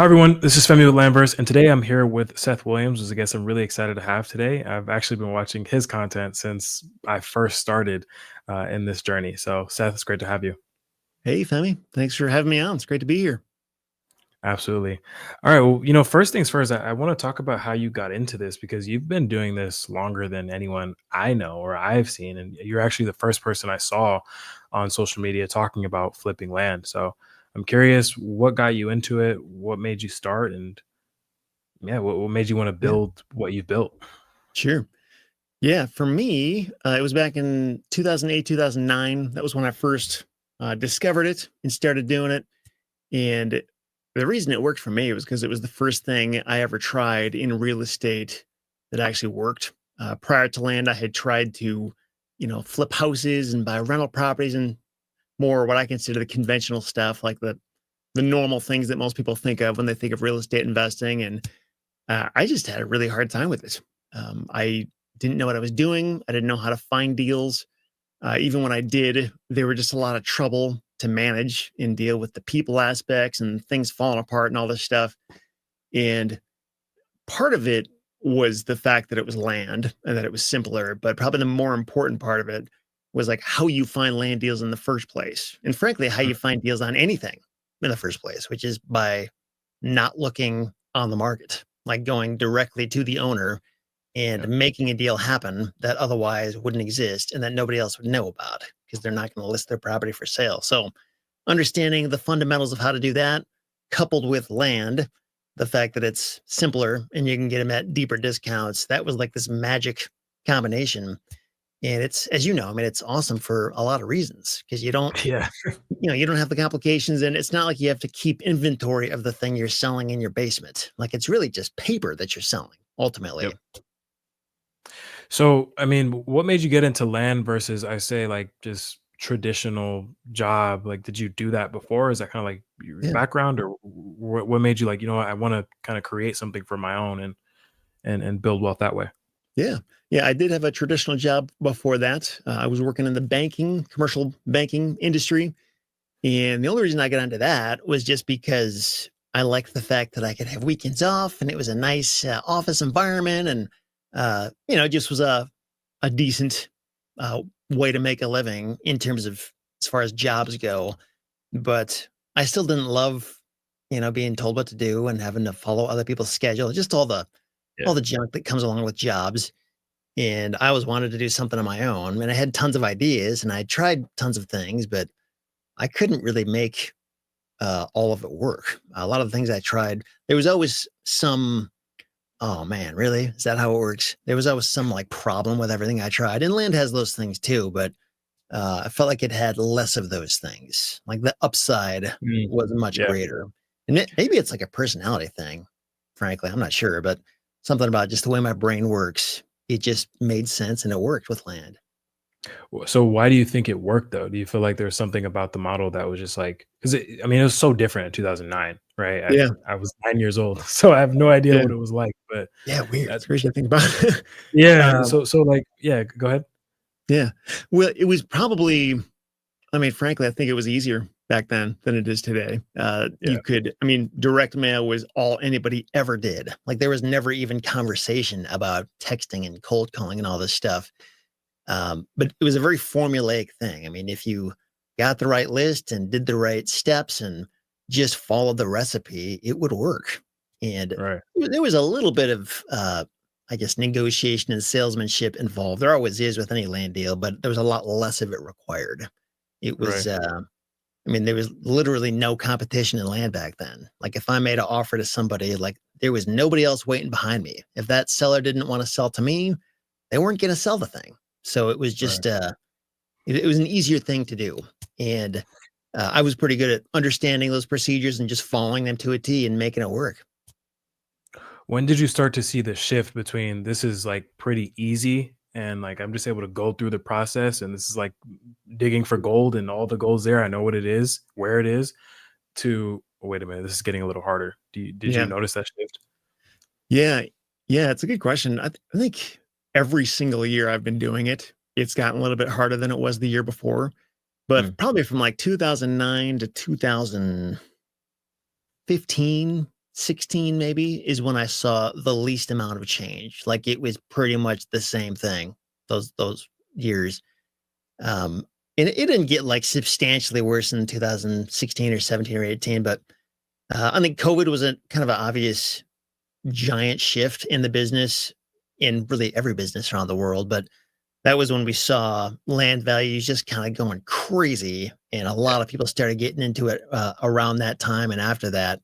Hi everyone, this is Femi with LandVerse, and today I'm here with Seth Williams, who's a guest I'm really excited to have today. I've actually been watching his content since I first started in this journey. So, Seth, it's great to have you. Hey, Femi. Thanks for having me on. It's great to be here. Absolutely. All right. Well, first things first, I want to talk about how you got into this because you've been doing this longer than anyone I know or I've seen. And you're actually the first person I saw on social media talking about flipping land. So, I'm curious what got you into it, what made you start, and yeah, what made you want to Yeah, build what you built? sure. Yeah, for me, it was back in 2008, 2009. That was when I first discovered it and started doing it. And the reason it worked for me was because it was the first thing I ever tried in real estate that actually worked. Prior to land, I had tried to, flip houses and buy rental properties and more what I consider the conventional stuff, like the normal things that most people think of when they think of real estate investing. And I just had a really hard time with it. I didn't know what I was doing. I didn't know how to find deals. Even when I did, there were just a lot of trouble to manage and deal with the people aspects and things falling apart and all this stuff. And part of it was the fact that it was land and that it was simpler, but probably the more important part of it was like how you find land deals in the first place. And frankly, how Mm, you find deals on anything in the first place, which is by not looking on the market, like going directly to the owner and yeah, making a deal happen that otherwise wouldn't exist and that nobody else would know about because they're not going to list their property for sale. So, understanding the fundamentals of how to do that, coupled with land, the fact that it's simpler and you can get them at deeper discounts, that was like this magic combination. And it's, as you know, I mean, it's awesome for a lot of reasons because yeah, you don't have the complications and it's not like you have to keep inventory of the thing you're selling in your basement. Like it's really just paper that you're selling ultimately. yep. So, I mean, what made you get into land versus, I say, like just traditional job? Like, did you do that before? Is that kind of like your Yeah. background, or what made you like, I want to kind of create something for my own and build wealth that way? Yeah. Yeah. I did have a traditional job before that. I was working in the commercial banking industry. And the only reason I got into that was just because I liked the fact that I could have weekends off and it was a nice office environment. And, it just was a decent way to make a living in terms of as far as jobs go. But I still didn't love, being told what to do and having to follow other people's schedule, just Yeah, all the junk that comes along with jobs. And I always wanted to do something on my own. And I had tons of ideas and I tried tons of things, but I couldn't really make all of it work. A lot of the things I tried, there was always some, oh man, really? Is that how it works? There was always some like problem with everything I tried. And land has those things too, but I felt like it had less of those things. Like the upside mm, was much yeah. greater. And maybe it's like a personality thing, frankly. I'm not sure, but something about just the way my brain works, it just made sense and it worked with land. So, why do you think it worked though? Do you feel like there's something about the model that was just like, because I mean, it was so different in 2009, right? Yeah. I was 9 years old, so I have no idea Yeah. what it was like, but Yeah. Weird. that, It's crazy to think about. yeah. um, So, like, yeah, go ahead. yeah. Well, it was probably, I mean, frankly, I think it was easier back then than it is today. Yeah. Direct mail was all anybody ever did. Like there was never even conversation about texting and cold calling and all this stuff. But it was a very formulaic thing. I mean, if you got the right list and did the right steps and just followed the recipe, it would work. And Right. there was a little bit of, I guess, negotiation and salesmanship involved. There always is with any land deal, but there was a lot less of it required. It was, Right. there was literally no competition in land back then. Like if I made an offer to somebody, like there was nobody else waiting behind me. If that seller didn't want to sell to me, they weren't going to sell the thing. So it was Right. just, it was an easier thing to do. And I was pretty good at understanding those procedures and just following them to a T and making it work. When did you start to see the shift between this is like pretty easy and like I'm just able to go through the process and this is like digging for gold and all the gold's there. I know what it is, where it is, to oh, wait a minute, this is getting a little harder. Did you Yeah. notice that shift? Yeah. Yeah. It's a good question. I think every single year I've been doing it, it's gotten a little bit harder than it was the year before. But Mm, probably from like 2009 to 2015, 16 maybe is when I saw the least amount of change. Like it was pretty much the same thing those years. Um, and it didn't get like substantially worse in 2016 or 17 or 18, but I think COVID was a kind of an obvious giant shift in the business, in really every business around the world. But that was when we saw land values just kind of going crazy. And a lot of people started getting into it around that time and after that.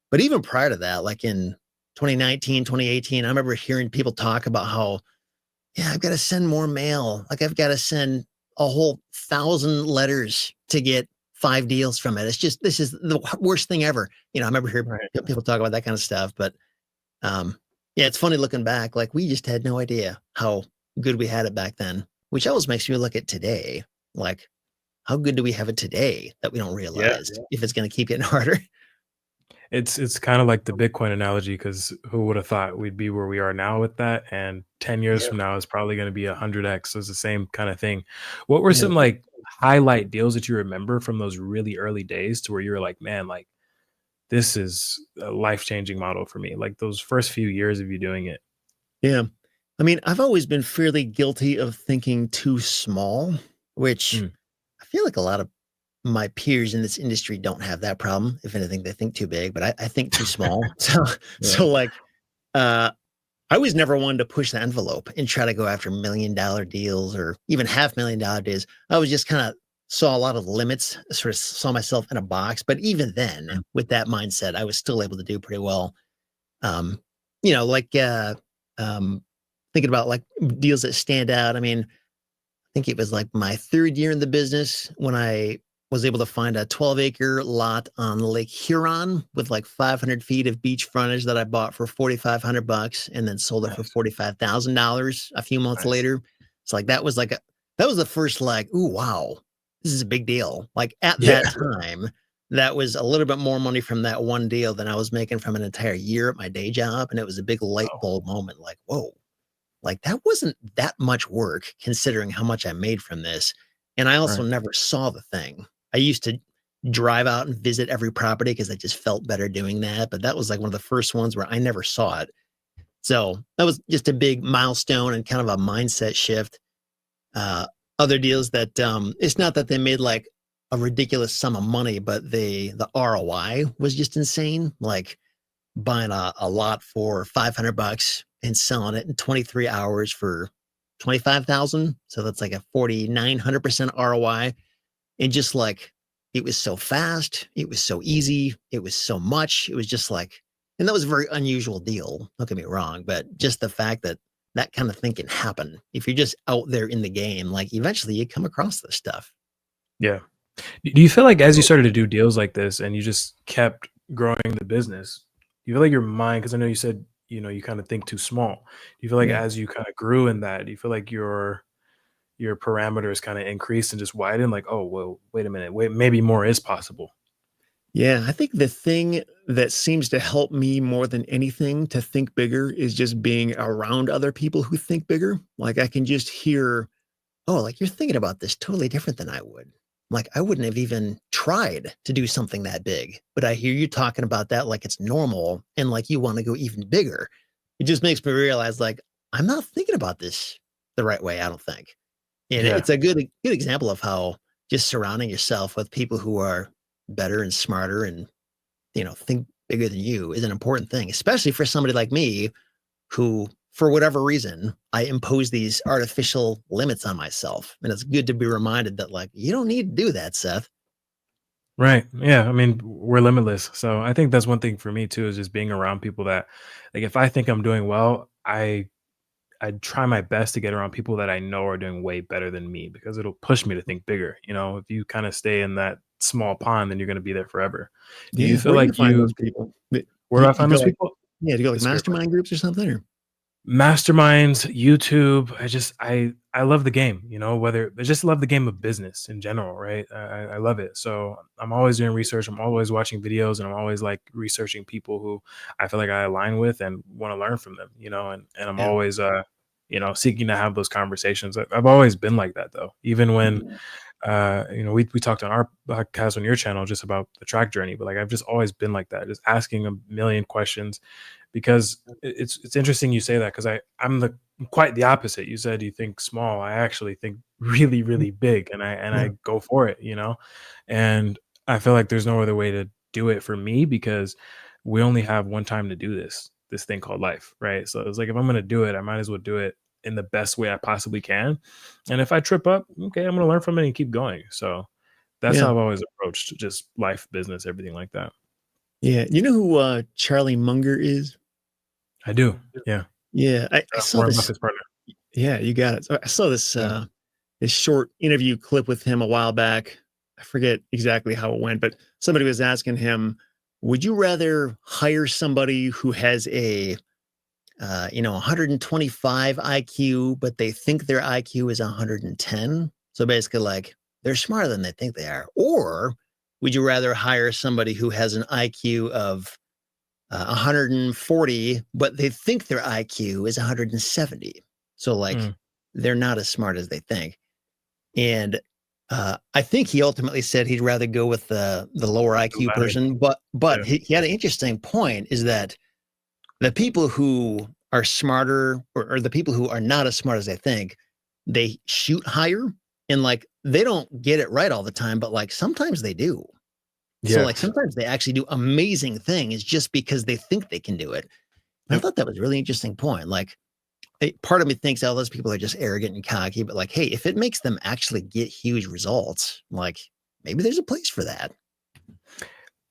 But even prior to that, like in 2019, 2018, I remember hearing people talk about how, yeah, I've got to send more mail. Like I've got to send a whole 1,000 letters to get 5 deals from it. It's just, this is the worst thing ever. I remember hearing Right. people talk about that kind of stuff. But um, yeah, it's funny looking back. Like we just had no idea how good we had it back then, which always makes me look at today. Like, how good do we have it today that we don't Yeah. realize if it's going to keep getting harder? It's kind of like the Bitcoin analogy because who would have thought we'd be where we are now with that? And 10 years Yeah. from now is probably going to be 100x. So it's the same kind of thing. What were Yeah. some like highlight deals that you remember from those really early days to where you were like, man, like this is a life changing model for me? Like those first few years of you doing it. Yeah. I mean, I've always been fairly guilty of thinking too small, which Mm, I feel like a lot of my peers in this industry don't have that problem. If anything, they think too big, but I think too small. So right. like, uh, I was never one to push the envelope and try to go after $1 million deals or even $500,000 deals. I was just kind of saw a lot of limits, sort of saw myself in a box. But even then, Mm, with that mindset, I was still able to do pretty well. Um, like um, thinking about like deals that stand out. I mean, think it was like my 3rd year in the business when I was able to find a 12-acre lot on Lake Huron with like 500 feet of beach frontage that I bought for 4,500 bucks and then sold it for nice. $45,000 a few months Nice. later. It's like that was the first like, ooh, wow, this is a big deal. Like at Yeah. that time, that was a little bit more money from that one deal than I was making from an entire year at my day job. And it was a big light Oh, bulb moment, like, whoa, like, that wasn't that much work considering how much I made from this, and I also right. never saw the thing. I used to drive out and visit every property because I just felt better doing that, but that was, like, one of the first ones where I never saw it. So, that was just a big milestone and kind of a mindset shift. Uh, Other deals that, it's not that they made, like, a ridiculous sum of money, but the ROI was just insane, like, buying a lot for 500 bucks and selling it in 23 hours for 25,000. So that's like a 4,900% ROI. And just like, it was so fast. It was so easy. It was so much. It was just like, and that was a very unusual deal. Don't get me wrong, but just the fact that that kind of thing can happen. If you're just out there in the game, like eventually you come across this stuff. Yeah. Do you feel like as you started to do deals like this and you just kept growing the business, do you feel like your mind, because I know you said, you kind of think too small. Do you feel like Yeah. as you kind of grew in that, do you feel like your parameters kind of increased and just widened? Like, oh, well, wait a minute, wait, maybe more is possible. Yeah, I think the thing that seems to help me more than anything to think bigger is just being around other people who think bigger. Like I can just hear, oh, like you're thinking about this totally different than I would. Like I wouldn't have even tried to do something that big, but I hear you talking about that like it's normal and like you want to go even bigger. It just makes me realize like I'm not thinking about this the right way, I don't think. And Yeah. it's a good example of how just surrounding yourself with people who are better and smarter and think bigger than you is an important thing, especially for somebody like me who, for whatever reason, I impose these artificial limits on myself. And it's good to be reminded that, like, you don't need to do that, Seth. Right. Yeah. I mean, we're limitless. So I think that's one thing for me too, is just being around people that, like, if I think I'm doing well, I try my best to get around people that I know are doing way better than me because it'll push me to think bigger. If you kind of stay in that small pond, then you're going to be there forever. Do you Yeah. feel Where do you like find those people? where Do do you, I you find go those like, people? yeah, do you go like That's a great question. mastermind groups or something? Or Masterminds, YouTube. I love the game, whether I just love the game of business in general, right? I love it. So I'm always doing research. I'm always watching videos and I'm always like researching people who I feel like I align with and want to learn from them, and I'm yeah, always seeking to have those conversations. I've always been like that though. Even when we talked on our podcast on your channel just about the track journey, but like I've just always been like that, just asking a million questions because it's interesting you say that because I'm the quite the opposite. You said you think small. I actually think really, really big and I Yeah. go for it, And I feel like there's no other way to do it for me because we only have one time to do this thing called life, right? So it's like if I'm gonna do it, I might as well do it in the best way I possibly can. And if I trip up, okay, I'm gonna learn from it and keep going. So that's how Yeah. I've always approached just life, business, everything like that. Yeah. You know who Charlie Munger is? I do. Yeah. Yeah. I saw Warren this. Buffett's partner. Yeah, you got it. So I saw this Yeah. this short interview clip with him a while back. I forget exactly how it went, but somebody was asking him, would you rather hire somebody who has a 125 IQ, but they think their IQ is 110? So basically, like they're smarter than they think they are. Or would you rather hire somebody who has an IQ of 140, but they think their IQ is 170? So like Mm, they're not as smart as they think. And I think he ultimately said he'd rather go with the lower the IQ latter. person. But Yeah. he had an interesting point: is that the people who are smarter, or the people who are not as smart as they think, they shoot higher, and like they don't get it right all the time, but like sometimes they do. So Yeah. like sometimes they actually do amazing things just because they think they can do it. And I Yep. thought that was a really interesting point. Like part of me thinks all those people are just arrogant and cocky, but like, hey, if it makes them actually get huge results, like maybe there's a place for that.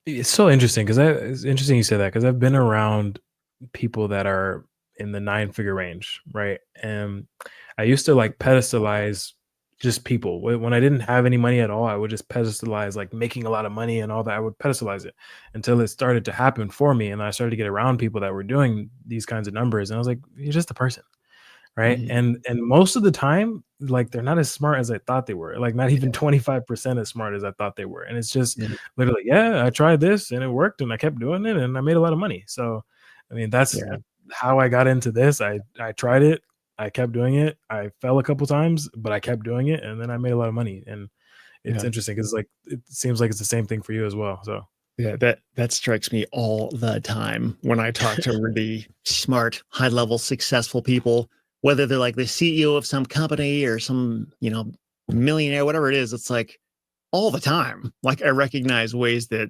It's so interesting because it's interesting you say that because I've been around people that are in the nine-figure range, right? And I used to like pedestalize just people. When I didn't have any money at all, I would just pedestalize like making a lot of money and all that. I would pedestalize it until it started to happen for me. And I started to get around people that were doing these kinds of numbers. And I was like, you're just a person. Right? Mhm. And most of the time, like, they're not as smart as I thought they were, like, not even 25% as smart as I thought they were, and it's just Yeah, literally, "Yeah, I tried this and it worked and I kept doing it and I made a lot of money." So, I mean, that's yeah, how I got into this. I tried it, I kept doing it, I fell a couple times, but I kept doing it, and then I made a lot of money, and it's yeah, interesting because like, it seems like it's the same thing for you as well, so yeah. That strikes me all the time when I talk to really smart, high level, successful people, whether they're like the CEO of some company or some millionaire, whatever it is. It's like all the time. Like I recognize ways that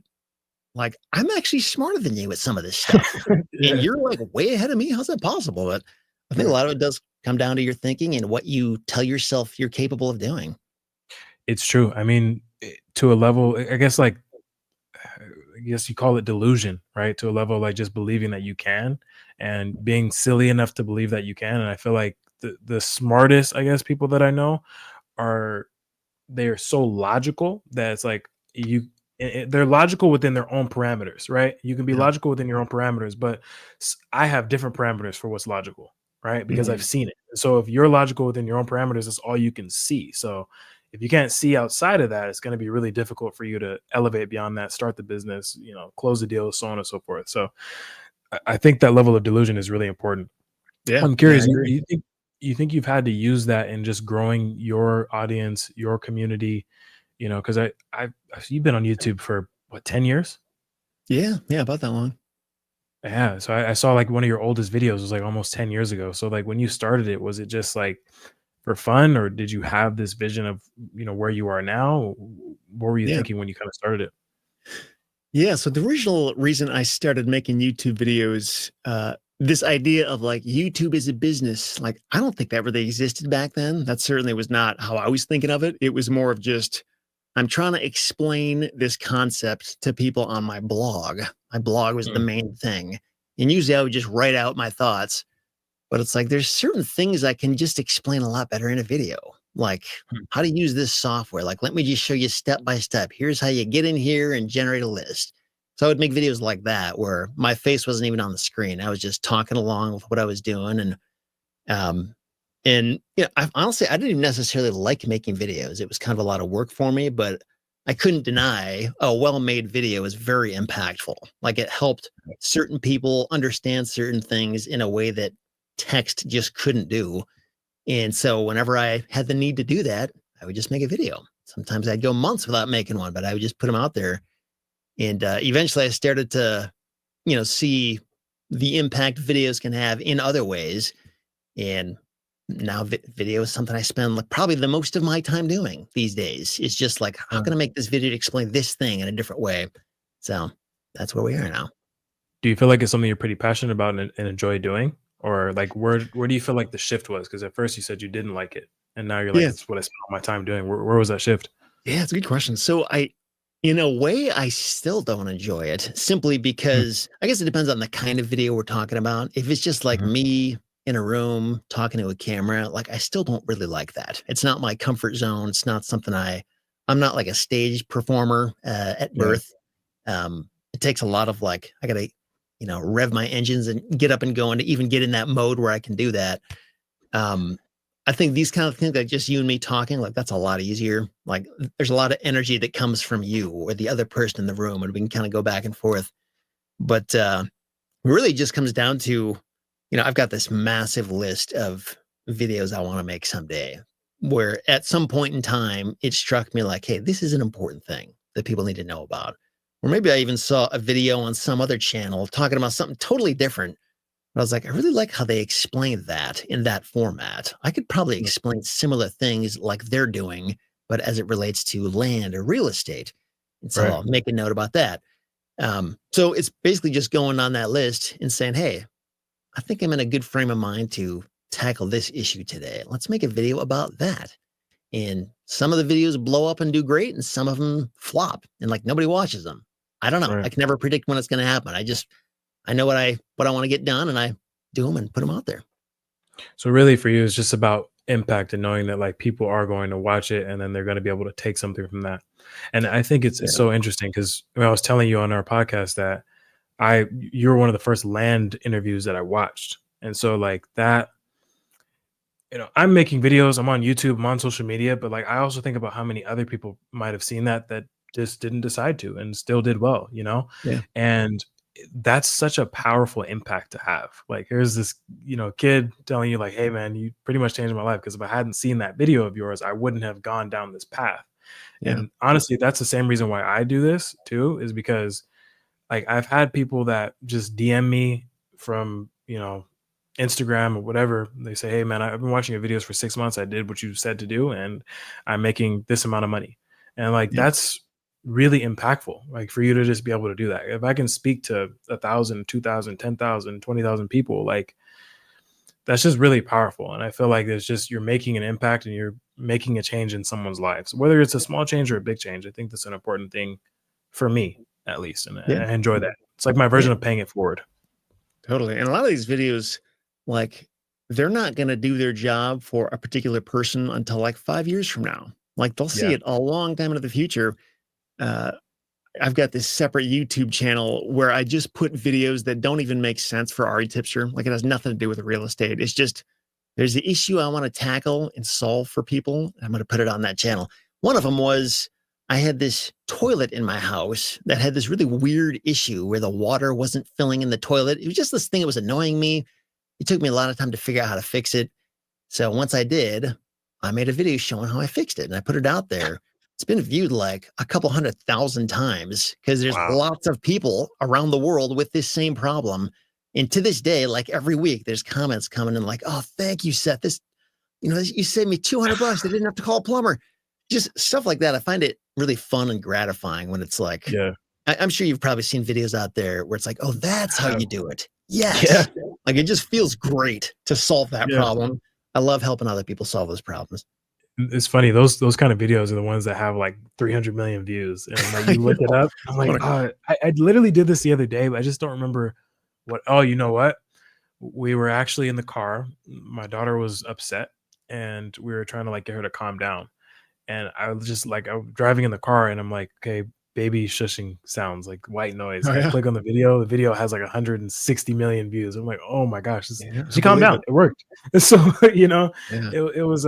like I'm actually smarter than you at some of this stuff, and Yeah, you're like way ahead of me. How's that possible? But I think a yeah. lot of it does come down to your thinking and what you tell yourself you're capable of doing. It's true. I mean, to a level, I guess, like, I guess you call it delusion, right? To a level like just believing that you can and being silly enough to believe that you can. And I feel like the smartest, I guess, people that I know are they're so logical that it's like they're logical within their own parameters, right? You can be Yeah. logical within your own parameters, but I have different parameters for what's logical, right? Because I've Mhm. seen it. So if you're logical within your own parameters, that's all you can see. So if you can't see outside of that, it's going to be really difficult for you to elevate beyond that, start the business, close the deal, so on and so forth. So I think that level of delusion is really important. Yeah. I'm Yeah. I curious, agree. you think you've had to use that in just growing your audience, your community, because you've been on YouTube for what, 10 years? Yeah. Yeah. About that long. Yeah. So I saw like one of your oldest videos was like almost 10 years ago. So like when you started it, was it just like for fun or did you have this vision of, where you are now? What were you Yeah. thinking when you kind of started it? Yeah. So the original reason I started making YouTube videos, this idea of like YouTube is a business, like I don't think that really existed back then. That certainly was not how I was thinking of it. It was more of just I'm trying to explain this concept to people on my blog. My blog was the Mm, main thing. And usually I would just write out my thoughts, but it's like there's certain things I can just explain a lot better in a video, like mm, how to use this software. Like, let me just show you step by step. Here's how you get in here and generate a list. So I would make videos like that where my face wasn't even on the screen. I was just talking along with what I was doing. Um, I honestly I didn't even necessarily like making videos. It was kind of a lot of work for me, but I couldn't deny a well-made video is very impactful. Like it helped certain people understand certain things in a way that text just couldn't do. And so whenever I had the need to do that, I would just make a video. Sometimes I'd go months without making one, but I would just put them out there. And eventually I started to, see the impact videos can have in other ways. And now video is something I spend like probably the most of my time doing these days. It's just like, how Yeah. can I make this video to explain this thing in a different way? So that's where we are now. Do you feel like it's something you're pretty passionate about and enjoy doing? Or like where do you feel like the shift was? Because at first you said you didn't like it, and now you're like, Yeah. it's what I spend all my time doing. Where was that shift? Yeah, it's a good question. So in a way, I still don't enjoy it simply Mm, because I guess it depends on the kind of video we're talking about. If it's just like mhm. me in a room talking to a camera, like I still don't really like that. It's not my comfort zone. It's not something I'm not like a stage performer at Yeah, birth. It takes a lot of like, I gotta, rev my engines and get up and going to even get in that mode where I can do that. Um, I think these kind of things, like just you and me talking, like that's a lot easier. Like there's a lot of energy that comes from you or the other person in the room, and we can kind of go back and forth. But really just comes down to, I've got this massive list of videos I want to make someday where at some point in time it struck me like, hey, this is an important thing that people need to know about. Or maybe I even saw a video on some other channel talking about something totally different. But I was like, I really like how they explained that in that format. I could probably yeah, explain similar things like they're doing, but as it relates to land or real estate. And so right. I'll make a note about that. So it's basically just going on that list and saying, hey, I think I'm in a good frame of mind to tackle this issue today. Let's make a video about that. And some of the videos blow up and do great, and some of them flop and like nobody watches them. I don't know. I Right. can never predict when it's going to happen. I know what I want to get done, and I do them and put them out there. So really for you, it's just about impact and knowing that like people are going to watch it and then they're going to be able to take something from that. And I think it's Yeah. so interesting because I was telling you on our podcast that you're one of the first land interviews that I watched. And so like that, I'm making videos, I'm on YouTube, I'm on social media, but like I also think about how many other people might have seen that just didn't decide to and still did well. Yeah. And that's such a powerful impact to have. Like here's this, kid telling you like, "Hey man, you pretty much changed my life because if I hadn't seen that video of yours, I wouldn't have gone down this path." Yeah. And honestly, that's the same reason why I do this too, is because like I've had people that just DM me from, Instagram or whatever. They say, "Hey man, I've been watching your videos for 6 months. I did what you said to do, and I'm making this amount of money." And like Yeah. that's really impactful. Like for you to just be able to do that. If I can speak to 1,000, 2,000, 10,000, 20,000 people, like that's just really powerful. And I feel like it's just you're making an impact and you're making a change in someone's lives, whether it's a small change or a big change. I think that's an important thing for me, at least, and Yeah. I enjoy that. It's like my Yeah. version of paying it forward. Totally. And a lot of these videos, like, they're not going to do their job for a particular person until like 5 years from now. Like, they'll see Yeah. it a long time into the future. Uh, I've got this separate YouTube channel where I just put videos that don't even make sense for Ari Tipster. Like, it has nothing to do with real estate. It's just there's the issue I want to tackle and solve for people. I'm going to put it on that channel. One of them was I had this toilet in my house that had this really weird issue where the water wasn't filling in the toilet. It was just this thing that was annoying me. It took me a lot of time to figure out how to fix it. So once I did, I made a video showing how I fixed it and I put it out there. It's been viewed like a couple 100,000 times because there's Wow. lots of people around the world with this same problem. And to this day, like every week, there's comments coming in like, "Oh, thank you, Seth. You saved me 200 bucks. I didn't have to call a plumber." Just stuff like that. I find it really fun and gratifying when it's like, Yeah. I'm sure you've probably seen videos out there where it's like, "Oh, that's how Have you do it." Yeah. Yes. Like it just feels great to solve that Yeah. problem. I love helping other people solve those problems. It's funny, those kind of videos are the ones that have, like, 300 million views, and, like, you look it up, I'm like, What I literally did this the other day, but I just don't remember you know what? We were actually in the car, my daughter was upset, and we were trying to, like, get her to calm down, and I was just, like I was driving in the car, and I'm like, "Okay, baby shushing sounds, like white noise," Oh, and I yeah. click on the video has, like, 160 million views, I'm like, "Oh my gosh, this" Yeah, I she calmed believe down, it. it worked. And so, you know, Yeah. it was,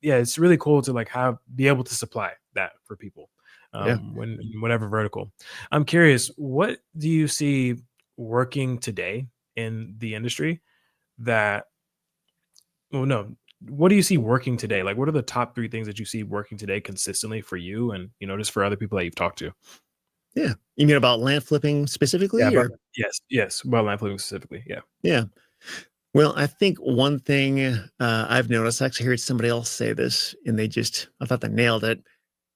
yeah, it's really cool to, like, be able to supply that for people, Yeah. when in whatever vertical. I'm curious, what do you see working today in the industry that well, no. what do you see working today? Like, what are the top 3 things that you see working today consistently for you and, just for other people that you've talked to? Yeah. You mean about land flipping Yeah, specifically but or? yes, yes, well, land flipping specifically, yeah. Yeah. Well, I think one thing I've noticed, I actually heard somebody else say this and I thought they nailed it,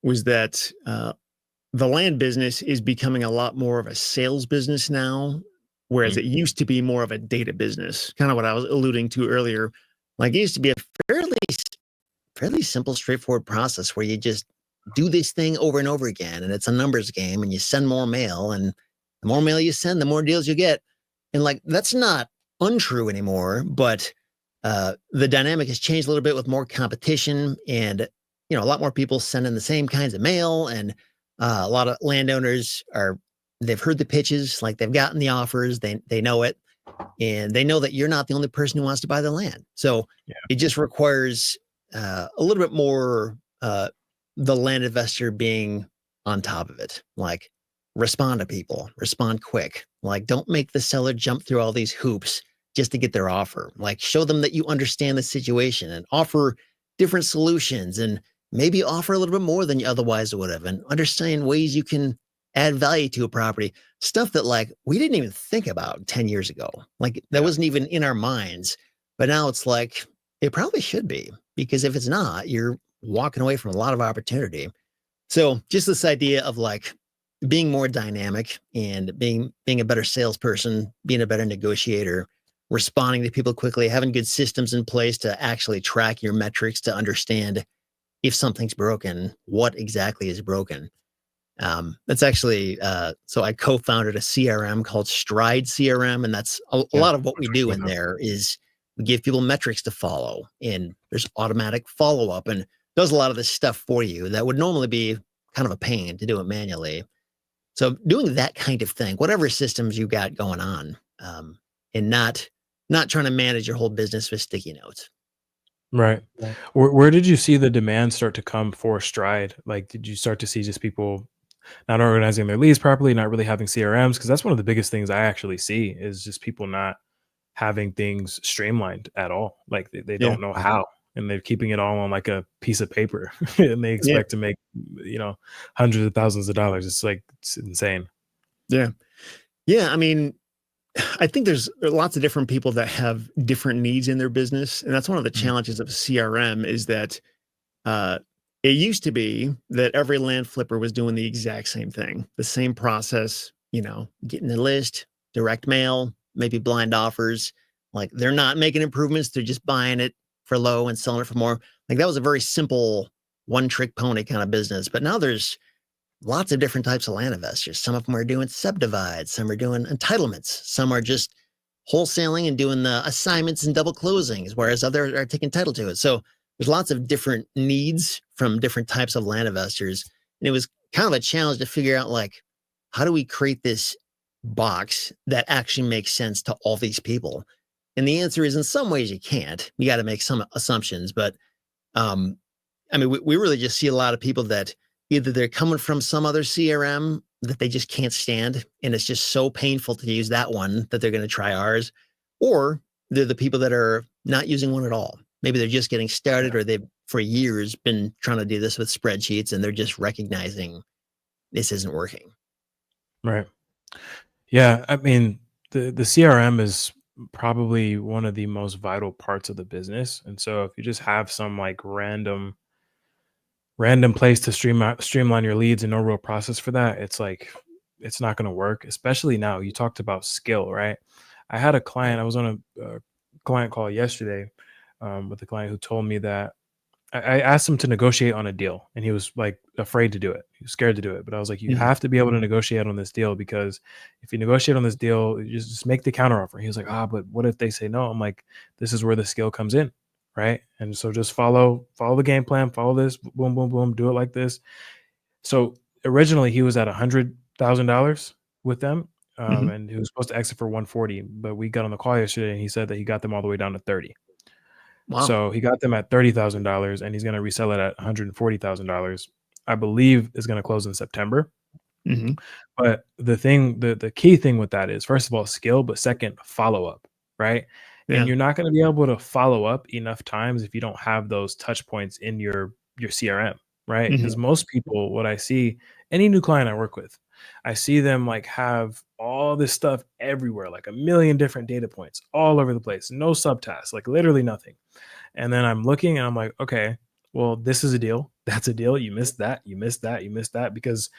was that the land business is becoming a lot more of a sales business now, whereas Mm, it used to be more of a data business. Kind of what I was alluding to earlier. Like it used to be a fairly fairly simple, straightforward process where you just do this thing over and over again, and it's a numbers game, and you send more mail, and the more mail you send, the more deals you get, and like that's not untrue anymore, but the dynamic has changed a little bit with more competition and a lot more people sending the same kinds of mail and a lot of landowners are they've heard the pitches, like they've gotten the offers, they know it, and they know that you're not the only person who wants to buy the land. So yeah, it just requires a little bit more the land investor being on top of it. Like respond to people, respond quick. Like don't make the seller jump through all these hoops just to get their offer. Like show them that you understand the situation and offer different solutions and maybe offer a little bit more than you otherwise would have and understand ways you can add value to a property, stuff that like we didn't even think about 10 years ago. Like that yeah, wasn't even in our minds. But now it's like it probably should be because if it's not, you're walking away from a lot of opportunity. So just this idea of like being more dynamic and being a better salesperson, being a better negotiator, responding to people quickly, having good systems in place to actually track your metrics to understand if something's broken, what exactly is broken. That's actually so I co-founded a CRM called Stride CRM, and that's a yeah, lot of what I'm we familiar do with in them. there is we give people metrics to follow, and there's automatic follow up, and does a lot of this stuff for you that would normally be kind of a pain to do it manually. So doing that kind of thing, whatever systems you got going on, and not trying to manage your whole business with sticky notes. Right. Where did you see the demand start to come for Stride? Like, did you start to see just people not organizing their leads properly, not really having CRMs? Because that's one of the biggest things I actually see is just people not having things streamlined at all. Like they Yeah, don't know how, and they're keeping it all on like a piece of paper, and they yeah, expect to make hundreds of thousands of dollars. It's like it's insane. yeah, yeah. I mean, I think there are lots of different people that have different needs in their business, and that's one of the Mhm. challenges of CRM is that uh, it used to be that every land flipper was doing the exact same thing, the same process. Getting the list, direct mail, maybe blind offers. Like they're not making improvements; they're just buying it for low and selling it for more. Like that was a very simple one trick pony kind of business. But now there's lots of different types of land investors. Some of them are doing subdivides, some are doing entitlements, some are just wholesaling and doing the assignments and double closings, whereas others are taking title to it. So there's lots of different needs from different types of land investors. And it was kind of a challenge to figure out like, how do we create this box that actually makes sense to all these people? And the answer is in some ways you can't. You got to make some assumptions, but um, I mean, we really just see a lot of people that either they're coming from some other CRM that they just can't stand, and it's just so painful to use that one that they're going to try ours, or they're the people that are not using one at all. Maybe they're just getting Yeah. started, or they've for years been trying to do this with spreadsheets, and they're just recognizing this isn't working. Right. Yeah. I mean, the CRM is probably one of the most vital parts of the business, and so if you just have some like random place to streamline your leads and no real process for that, it's like it's not going to work. Especially now, you talked about skill, right? I had a client. I was on a client call yesterday with a client who told me that I asked him to negotiate on a deal, and he was like afraid to do it. He was scared to do it, but I was like, "You Mhm. have to be able to negotiate on this deal because if you negotiate on this deal, you just make the counter offer." He was like, "Ah, but what if they say no?" I'm like, "This is where the skill comes in, right?" And so just follow the game plan, follow this, boom, boom, boom, do it like this. So originally he was at $100,000 with them, Mhm. and he was supposed to exit for 140, but we got on the call yesterday, and he said that he got them all the way down to 30. Wow. So he got them at $30,000 and he's gonna resell it at $140,000. I believe is gonna close in September. Mhm. But the key thing with that is, first of all, skill, but second, follow-up, right? and Yeah. you're not going to be able to follow up enough times if you don't have those touch points in your CRM, right? Because Mhm. most people, what I see, any new client I work with, I see them like have all this stuff everywhere, like a million different data points all over the place, no subtasks, like literally nothing. And then I'm looking and I'm like, okay, well, this is a deal. That's a deal. You missed that. You missed that. You missed that. Because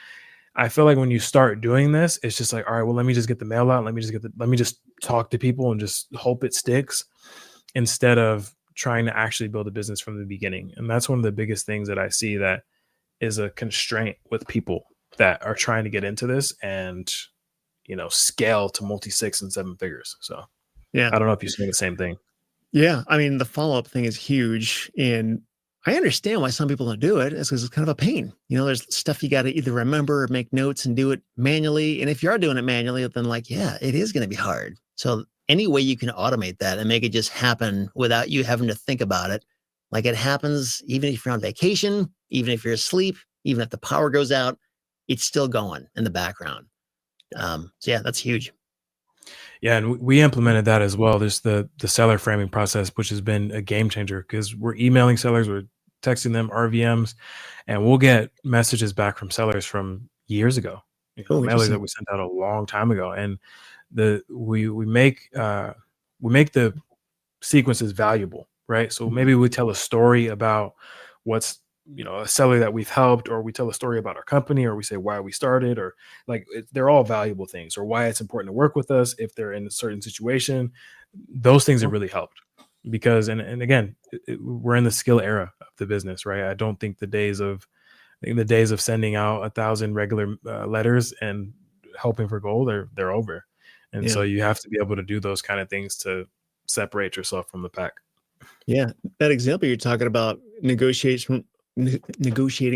I feel like when you start doing this, it's just like, all right, well, let me just get the mail out. Let me just talk to people and just hope it sticks instead of trying to actually build a business from the beginning. And that's one of the biggest things that I see that is a constraint with people that are trying to get into this and, scale to multi six and seven figures. So Yeah. I don't know if you're seeing the same thing. Yeah, I mean, the follow-up thing is huge, and I understand why some people don't do it. It's 'cause it's kind of a pain. There's stuff you gotta either remember or make notes and do it manually, and if you are doing it manually, then, like, yeah, it is gonna be hard. So, any way you can automate that and make it just happen without you having to think about it, like, it happens even if you're on vacation, even if you're asleep, even if the power goes out, it's still going in the background. So yeah, that's huge. Yeah, and we implemented that as well. There's the seller framing process, which has been a game changer because we're emailing sellers, we're texting them RVMs, and we'll get messages back from sellers from years ago. Oh, Mailers that interesting. we sent out a long time ago, and the we make the sequence is valuable, right? So Mhm. maybe we tell a story about what's a seller that we've helped, or we tell a story about our company, or we say why we started, or like they're all valuable things, or why it's important to work with us if they're in a certain situation. Those things have Oh, really helped because, and again, we're in the skill era of the business, right? I don't think the days of sending out 1,000 regular letters and hoping for gold, they're over. And yeah. so you have to be able to do those kind of things to separate yourself from the pack. Yeah, that example you're talking about negotiating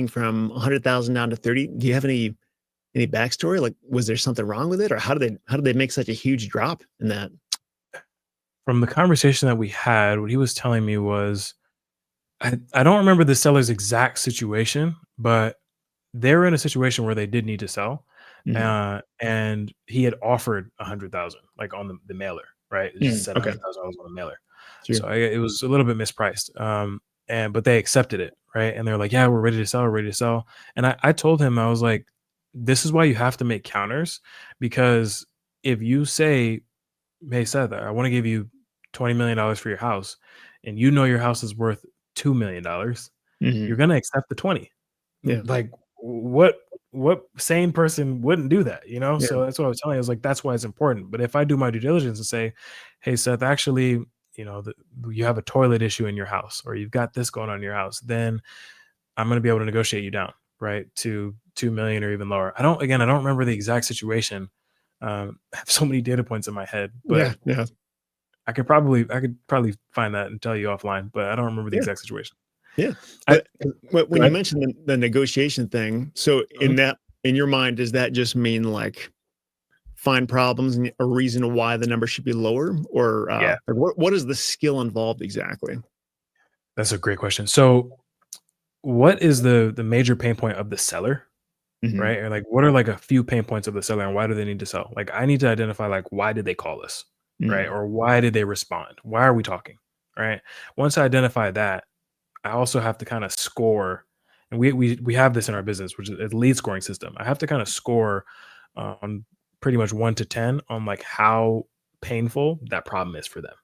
from 100,000 down to 30. Do you have any backstory? Like, was there something wrong with it, or how did they make such a huge drop in that? From the conversation that we had, what he was telling me was I don't remember the seller's exact situation, but they were in a situation where they did need to sell, Mhm. and he had offered 100,000, like, on the mailer, right? It just said Okay, $100,000 on the mailer. sure. So, it was a little bit mispriced, but they accepted it, right? And they're like, "Yeah, we're ready to sell, we're ready to sell." And I told him, I was like, "This is why you have to make counters, because if you say, 'Hey, Seth, I wanna give you $20,000,000 for your house,' and you know your house is worth $2,000,000, Mhm. you're gonna accept the 20." Yeah, Like, what sane person wouldn't do that, you know? yeah, So that's what I was telling you. I was like, that's why it's important. But if I do my due diligence and say, "Hey, Seth, actually, you have a toilet issue in your house, or you've got this going on in your house," then I'm gonna be able to negotiate you down, right, to 2,000,000 or even lower. I don't remember the exact situation. I have so many data points in my head, but yeah, yeah, I could probably find that and tell you offline, but I don't remember the yeah, exact situation. yeah. I But Go when you ahead. mentioned the negotiation thing, so Mhm. in your mind, does that just mean like find problems and a reason why the number should be lower, or Yeah, like what is the skill involved exactly? that's a great question. So, what is the major pain point of the seller, Hmm. right? Or, like, what are, like, a few pain points of the seller, and why do they need to sell? Like, I need to identify, like, why did they call us, right? Hmm. Or why did they respond? Why are we talking, right? Once I identify that, I also have to kinda score, and we have this in our business, which is a lead scoring system. I have to kinda score on pretty much 1 to 10 on, like, how painful that problem is for them.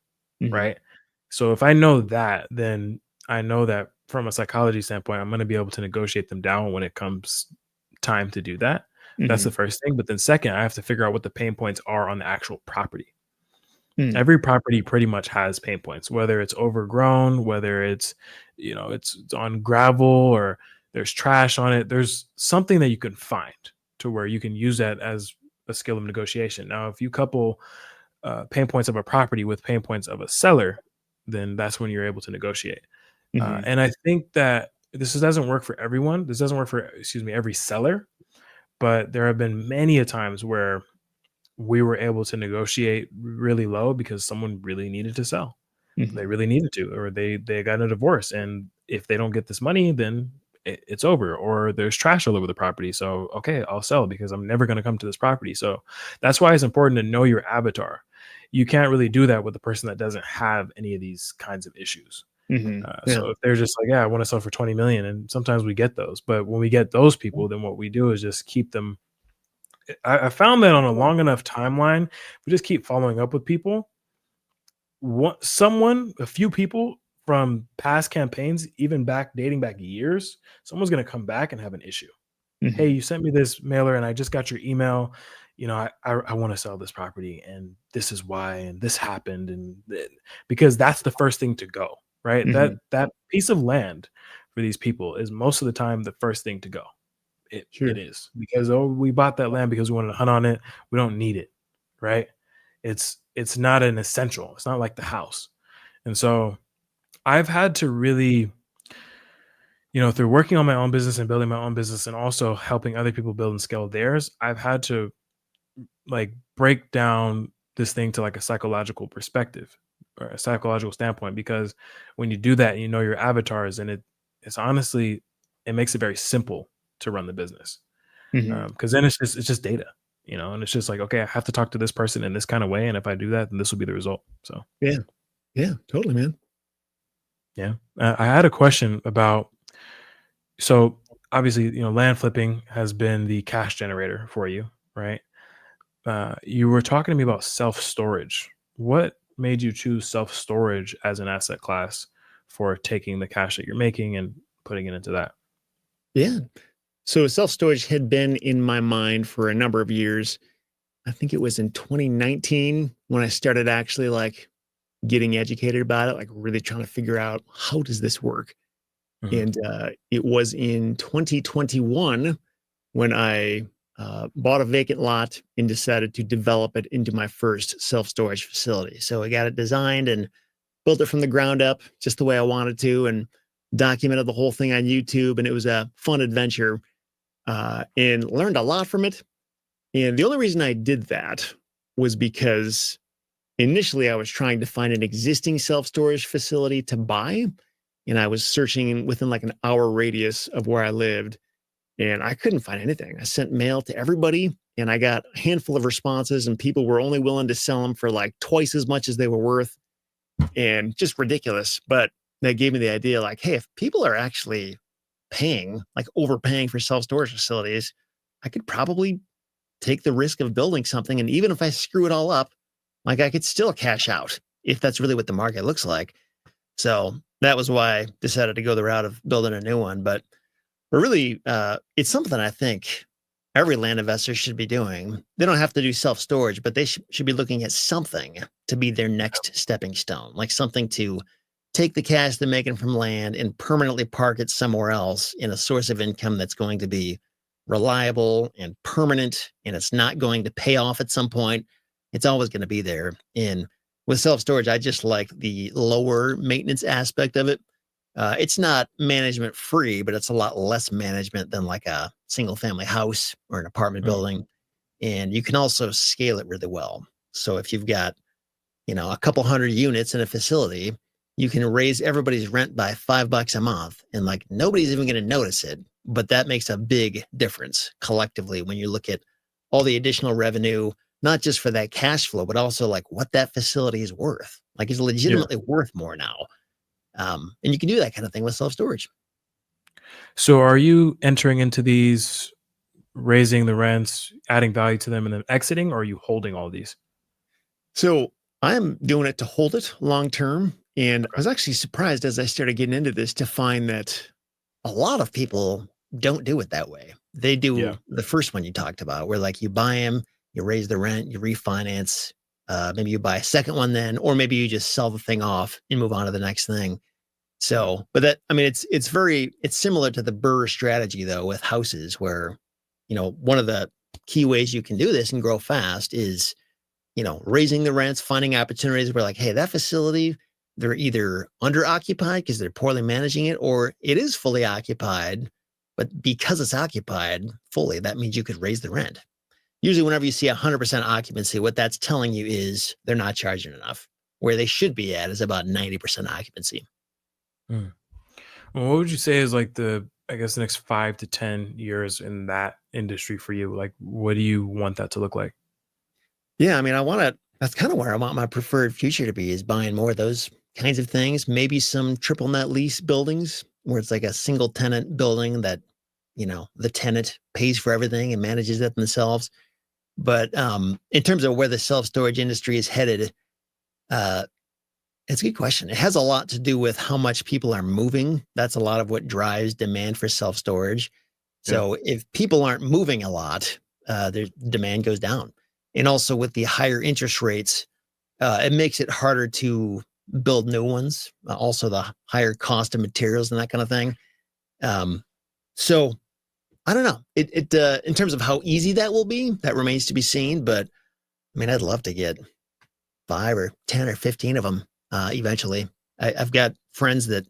Hmm. Right? So if I know that, then I know that from a psychology standpoint, I'm gonna be able to negotiate them down when it comes time to do that. That's the Hmm. first thing. But then second, I have to figure out what the pain points are on the actual property. Mm. Every property pretty much has pain points, whether it's overgrown, whether it's on gravel, or there's trash on it. There's something that you can find to where you can use that as a skill of negotiation. Now, if you couple pain points of a property with pain points of a seller, then that's when you're able to negotiate. Mhm. And I think that doesn't work for everyone. This doesn't work for, excuse me, every seller. But there have been many a times where we were able to negotiate really low because someone really needed to sell. They Mhm. really needed to, or they got a divorce, and if they don't get this money, then it's over. Or there's trash all over the property. So okay, I'll sell because I'm never going to come to this property. So that's why it's important to know your avatar. you can't really do that with a person that doesn't have any of these kinds of issues. Yeah. So if they're just like, yeah, I want to sell for 20 million, and sometimes we get those, but when we get those people, then what we do is just keep them. I found that on a long enough timeline, we just keep following up with people. A few people from past campaigns, even back dating back years, someone's going to come back and have an issue. Hey, Mhm. you sent me this mailer and I just got your email. I want to sell this property and this is why and this happened because that's the first thing to go, right? That Mhm. that piece of land for these people is most of the time the first thing to go. It Sure. is because we bought that land because we wanted to hunt on it. We don't need it, right? It's not an essential. It's not like the house. And so I've had to really, through working on my own business and building my own business and also helping other people build and scale theirs, I've had to like break down this thing to like a psychological perspective or a psychological standpoint because when you do that, you know your avatars and it's honestly it makes it very simple to run the business. Mhm. Because then it's just data, and it's just like, okay, I have to talk to this person in this kind of way, and if I do that, then this will be the result. So Yeah. Yeah, totally, man. yeah, I had a question about so obviously land flipping has been the cash generator for you, right? You were talking to me about self storage. What made you choose self storage as an asset class for taking the cash that you're making and putting it into that? Yeah. So self-storage had been in my mind for a number of years. I think it was in 2019 when I started actually like getting educated about it, like really trying to figure out how does this work? Mhm. And it was in 2021 when I bought a vacant lot and decided to develop it into my first self storage facility. So I got it designed and built it from the ground up just the way I wanted to and documented the whole thing on YouTube. And it was a fun adventure and learned a lot from it. And the only reason I did that was because initially I was trying to find an existing self storage facility to buy. And I was searching within like an hour radius of where I lived and I couldn't find anything. I sent mail to everybody and I got a handful of responses, and people were only willing to sell them for like twice as much as they were worth and just ridiculous. But that gave me the idea like, hey, if people are actually paying, like overpaying for self storage facilities, I could probably take the risk of building something. And even if I screw it all up, like I could still cash out if that's really what the market looks like. So that was why I decided to go the route of building a new one. But really, it's something I think every land investor should be doing. They don't have to do self storage, but they should be looking at something to be their next stepping stone, like something to take the cash they're making from land and permanently park it somewhere else in a source of income that's going to be reliable and permanent, and it's not going to pay off at some point. It's always going to be there. And with self storage, I just like the lower maintenance aspect of it. It's not management free, but it's a lot less management than like a single family house or an apartment Mhm. building. And you can also scale it really well. So if you've got, a couple hundred units in a facility, you can raise everybody's rent by $5 a month and like nobody's even going to notice it. But that makes a big difference collectively when you look at all the additional revenue, not just for that cash flow, but also like what that facility is worth. Like it's Yeah. legitimately worth more now. And you can do that kind of thing with self storage. So are you entering into these, raising the rents, adding value to them, and then exiting, or are you holding all these? So I'm doing it to hold it long term. And I Okay. was actually surprised as I started getting into this to find that a lot of people don't do it that way. They Yeah. do the first one you talked about, where like you buy them, you raise the rent, you refinance. Maybe you buy a second one then, or maybe you just sell the thing off and move on to the next thing. So, but that I mean, it's similar to the Burr strategy though with houses, where one of the key ways you can do this and grow fast is raising the rents, finding opportunities where like, hey, that facility, they're either under occupied because they're poorly managing it, or it is fully occupied. But because it's occupied fully, that means you could raise the rent. Usually, whenever you see 100% occupancy, what that's telling you is they're not charging enough. Where they should be at is about 90% occupancy. Mm. Well, what would you say is like I guess, the next 5 to 10 years in that industry for you? Like, what do you want that to look like? Yeah, I mean, I want to. That's kind of where I want my preferred future to be, is buying more of those kinds of things. Maybe some triple net lease buildings where it's like a single tenant building that, the tenant pays for everything and manages it themselves. But in terms of where the self storage industry is headed, uh, it's a good question. It has a lot to do with how much people are moving. That's a lot of what drives demand for self storage. Yeah. So if people aren't moving a lot, their demand goes down. And also with the higher interest rates, it makes it harder to build new ones. Also, the higher cost of materials and that kind of thing. Um, so I don't know. In terms of how easy that will be, that remains to be seen. But I mean, I'd love to get 5 or 10 or 15 of them eventually. I've got friends that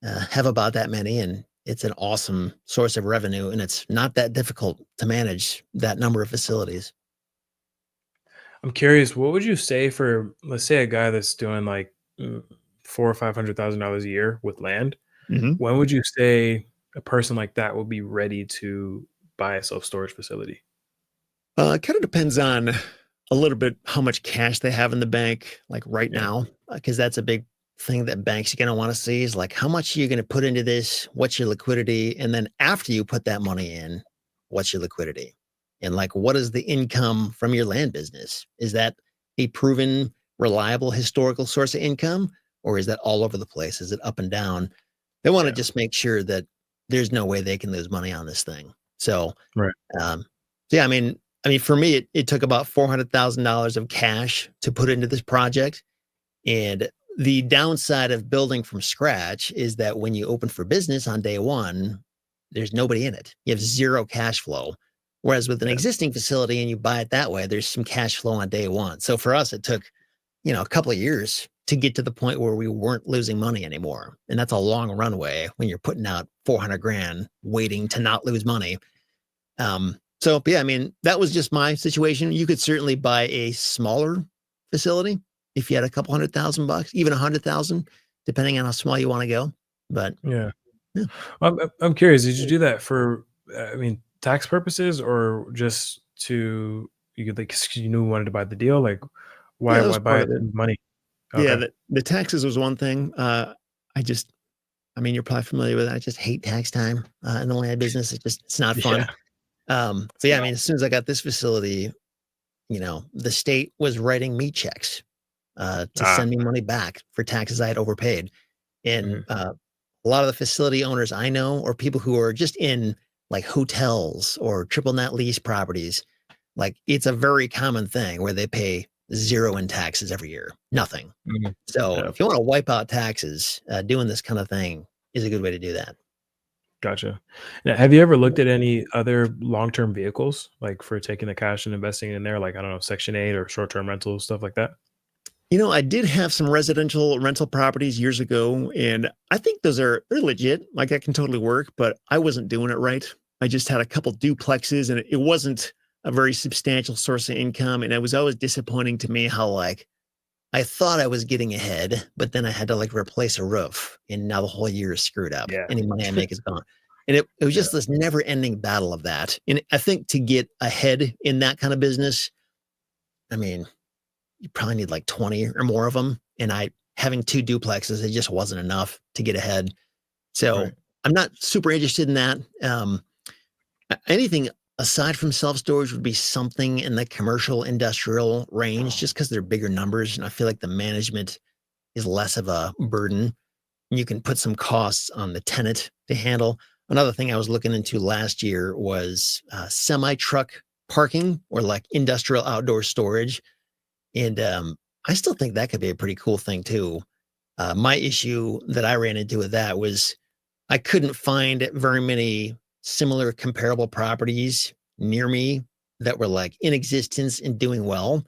have about that many, and it's an awesome source of revenue, and it's not that difficult to manage that number of facilities. I'm curious, what would you say for, let's say, a guy that's doing like mm, four or $500,000 a year with land? Mhm. When would you say a person like that will be ready to buy a self storage facility? It kind of depends on a little bit how much cash they have in the bank, like right Yeah. now, because that's a big thing that banks are going to want to see, is like how much are you going to put into this? What's your liquidity? And then after you put that money in, what's your liquidity? And like, what is the income from your land business? Is that a proven, reliable historical source of income? Or is that all over the place? Is it up and down? They want to Yeah. just make sure that there's no way they can lose money on this thing. So, Right. um, yeah, I mean, for me, it took about $400,000 of cash to put into this project. And the downside of building from scratch is that when you open for business on day one, there's nobody in it. You have zero cash flow. Whereas with an Yeah. existing facility and you buy it that way, there's some cash flow on day one. So for us, it took, a couple of years to get to the point where we weren't losing money anymore. And that's a long runway when you're putting out 400 grand waiting to not lose money. So yeah, I mean, that was just my situation. You could certainly buy a smaller facility if you had a couple $100,000, even 100,000, depending on how small you want to go. But Yeah. yeah, I'm curious, did you do that for, I mean, tax purposes or just to, you could like, 'cause you knew you wanted to buy the deal? Like, yeah, that why was buy part it of it. in money? Yeah, Okay. the taxes was one thing. I just, I mean, you're probably familiar with it. I just hate tax time in the land business. It's not Yeah. fun. But It's yeah, I not. mean, as soon as I got this facility, the state was writing me checks to Ah. send me money back for taxes I had overpaid. And Mhm. a lot of the facility owners I know, or people who are just in like hotels or triple net lease properties, like it's a very common thing where they pay zero in taxes every year, nothing. Mhm. So Yeah. if you want to wipe out taxes, doing this kind of thing is a good way to do that. Gotcha. Now, have you ever looked at any other long-term vehicles, like for taking the cash and investing in there, like, I don't know, Section 8 or short-term rentals, stuff like that? I did have some residential rental properties years ago, and I think they're legit. Like that can totally work, but I wasn't doing it right. I just had a couple duplexes, and it wasn't a very substantial source of income. And it was always disappointing to me how like I thought I was getting ahead, but then I had to like replace a roof, and now the whole year is screwed up. Yeah. Any money I make is gone. And it was Yeah. just this never ending battle of that. And I think to get ahead in that kind of business, I mean, you probably need like 20 or more of them. And having two duplexes, it just wasn't enough to get ahead. So Right. I'm not super interested in that. Anything aside from self storage would be something in the commercial industrial range, just because they're bigger numbers. And I feel like the management is less of a burden. You can put some costs on the tenant to handle. Another thing I was looking into last year was semi truck parking or like industrial outdoor storage. And I still think that could be a pretty cool thing too. My issue that I ran into with that was I couldn't find very many similar comparable properties near me that were like in existence and doing well,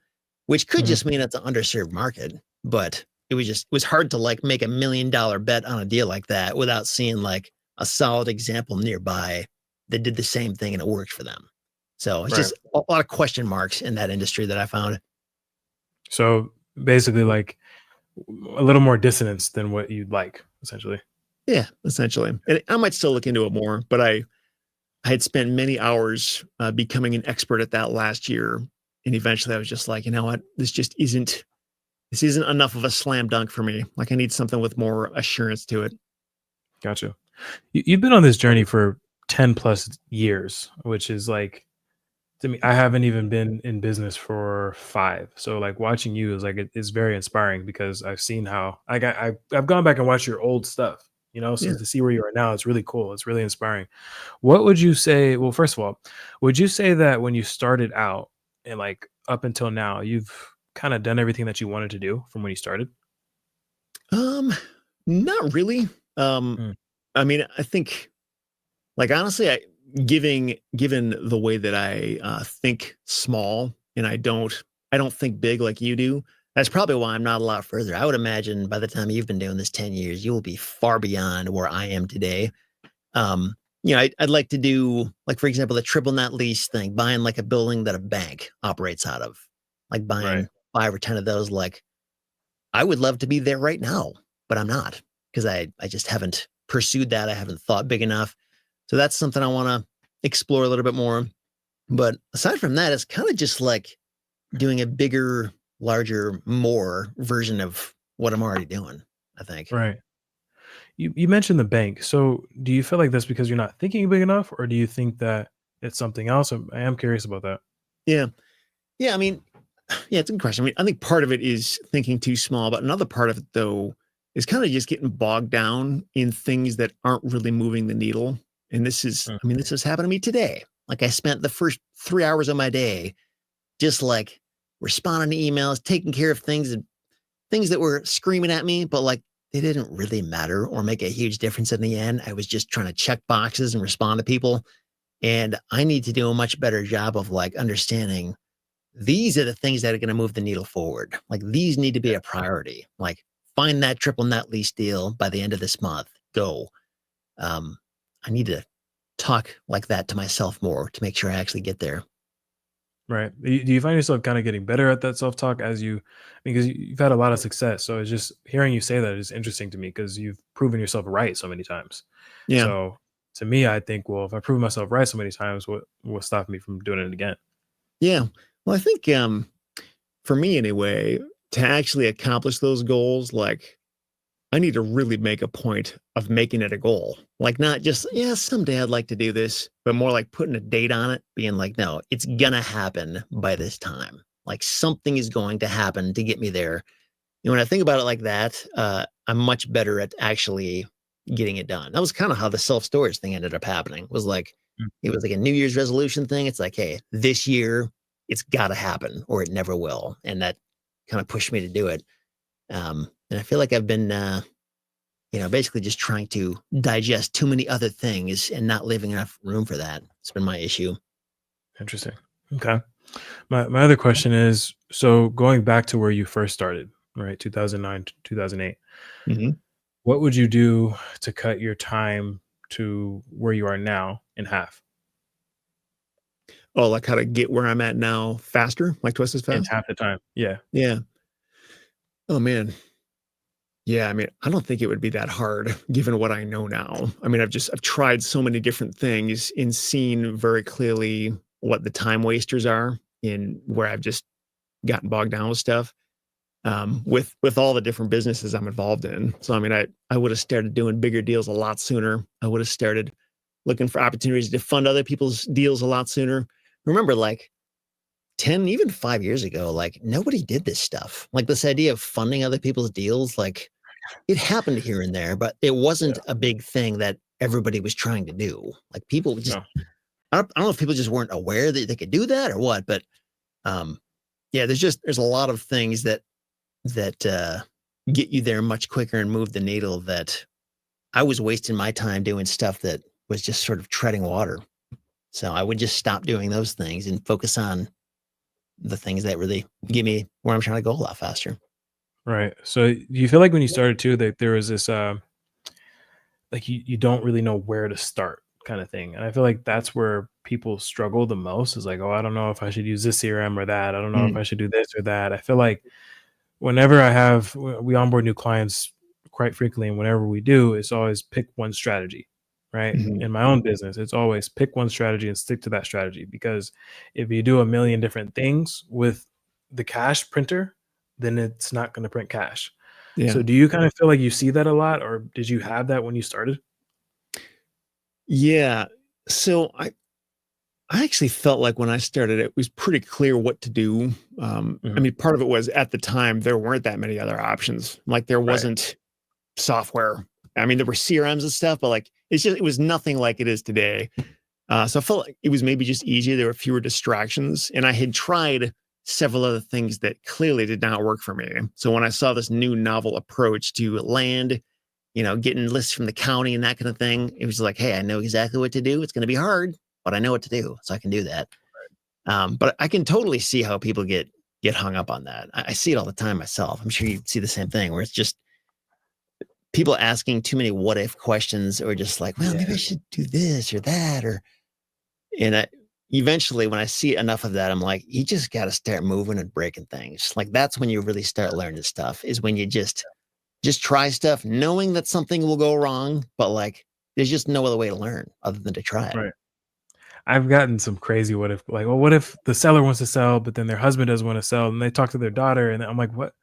which could Mhm. just mean it's an underserved market. But it was hard to like make $1 million bet on a deal like that without seeing like a solid example nearby that did the same thing and it worked for them. So it's Right. just a lot of question marks in that industry that I found. So basically, like a little more dissonance than what you'd like, essentially. Yeah, essentially. And I might still look into it more, but I had spent many hours becoming an expert at that last year. And eventually I was just like, you know what? This isn't enough of a slam dunk for me. Like I need something with more assurance to it. Gotcha. You've been on this journey for 10 plus years, which is like, to me, I haven't even been in business for 5. So like watching you is like it's very inspiring because I've seen how I've gone back and watched your old stuff, so Yeah. to see where you are now, it's really cool. It's really inspiring. What would you say? Well, first of all, would you say that when you started out and like up until now, you've kind of done everything that you wanted to do from when you started? Um, Not really. Um, Mm, I mean, I think like honestly, given the way that I think small and I don't think big like you do. That's probably why I'm not a lot further. I would imagine by the time you've been doing this 10 years, you will be far beyond where I am today. Um, I'd like to do like, for example, the triple net lease thing, buying like a building that a bank operates out of, like right, buying 5 or 10 of those. Like I would love to be there right now, but I'm not because I just haven't pursued that. I haven't thought big enough. So that's something I want to explore a little bit more. But aside from that, it's kind of just like doing a bigger, larger, more version of what I'm already doing, I think. right. You mentioned the bank. So do you feel like that's because you're not thinking big enough, or do you think that it's something else? I am curious about that. Yeah. Yeah. I mean, yeah, it's a good question. I mean, I think part of it is thinking too small, but another part of it, though, is kind of just getting bogged down in things that aren't really moving the needle. And Mm, this has happened to me today. Like I spent the first 3 hours of my day just like responding to emails, taking care of things that were screaming at me, but like they didn't really matter or make a huge difference in the end. I was just trying to check boxes and respond to people. And I need to do a much better job of like understanding these are the things that are going to move the needle forward. Like these need to be yeah, a priority. Like find that triple net lease deal by the end of this month. Go. Um, I need to talk like that to myself more to make sure I actually get there. right. Do you find yourself kind of getting better at that self talk because you've had a lot of success? So it's just hearing you say that is interesting to me because you've proven yourself right so many times. Yeah. So to me, I think, well, if I prove myself right so many times, what will stop me from doing it again? Yeah. Well, I think for me anyway, to actually accomplish those goals, like I need to really make a point of making it a goal. Like not just, yeah, someday I'd like to do this, but more like putting a date on it, being like, no, it's gonna happen by this time. Like something is going to happen to get me there. And when I think about it like that, I'm much better at actually getting it done. That was kind of how the self-storage thing ended up happening. Mm, It was like a New Year's resolution thing. It's like, hey, this year it's gotta happen or it never will. And that kind of pushed me to do it. And I feel like I've been basically just trying to digest too many other things and not leaving enough room for that. It's been my issue. interesting. Okay. My other question is, so going back to where you first started, right? 2009 to 2008. Mhm. What would you do to cut your time to where you are now in half? Oh, like how to get where I'm at now faster, like twice as In fast? half the time. Yeah. Yeah. Oh man. Yeah, I mean, I don't think it would be that hard given what I know now. I mean, I've tried so many different things and seen very clearly what the time wasters are in where I've just gotten bogged down with stuff. With all the different businesses I'm involved in. So I mean, I would have started doing bigger deals a lot sooner. I would have started looking for opportunities to fund other people's deals a lot sooner. Remember, like 10, even 5 years ago, like nobody did this stuff. Like this idea of funding other people's deals, like it happened here and there, but it wasn't Yeah. a big thing that everybody was trying to do. Like people just, No. I don't know if people just weren't aware that they could do that or what, but um, yeah, there's a lot of things that get you there much quicker and move the needle that I was wasting my time doing stuff that was just sort of treading water. So I would just stop doing those things and focus on the things that really get me where I'm trying to go a lot faster. Right. So do you feel like when you started too that there was this like you don't really know where to start kind of thing. And I feel like that's where people struggle the most is like, oh, I don't know if I should use this CRM or that. I don't know if Mm, I should do this or that. I feel like whenever we onboard new clients quite frequently, and whenever we do, it's always pick one strategy. right? Mhm. In my own business, it's always pick one strategy and stick to that strategy, because if you do a million different things with the cash printer, then it's not going to print cash. Yeah. So do you kind of feel like you see that a lot, or did you have that when you started? Yeah. So I actually felt like when I started, it was pretty clear what to do. I Mhm. mean, part of it was at the time there weren't that many other options. Like there Right. wasn't software. I mean, there were CRMs and stuff, but like it was nothing like it is today. So I felt like it was maybe just easier. There were fewer distractions, and I had tried several other things that clearly did not work for me. So when I saw this new novel approach to land, getting lists from the county and that kind of thing, it was like, hey, I know exactly what to do. It's going to be hard, but I know what to do, so I can do that. But I can totally see how people get hung up on that. I see it all the time myself. I'm sure you see the same thing, where it's just people asking too many what if questions, or just like, well, maybe I Yeah. should do this or that, or and eventually, when I see enough of that, I'm like, you just got to start moving and breaking things. Like that's when you really start learning stuff. Is when you just try stuff, knowing that something will go wrong, but like there's just no other way to learn other than to try it. Right. I've gotten some crazy what if, like, well, what if the seller wants to sell, but then their husband doesn't want to sell, and they talk to their daughter, and I'm like, what?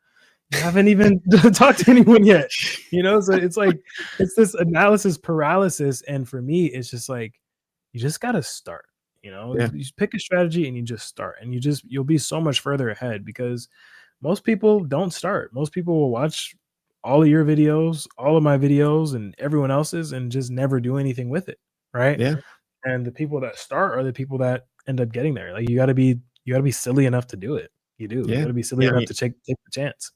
You haven't even talked to anyone yet, So it's like it's this analysis paralysis, and for me, it's just like you just got to start. Yeah, You just pick a strategy and you just start, and you'll be so much further ahead, because most people don't start. Most people will watch all of your videos, all of my videos, and everyone else's, and just never do anything with it, right? yeah, And the people that start are the people that end up getting there. Like you gotta be silly enough to do it. You do. You yeah, gotta be silly yeah. enough to take the chance.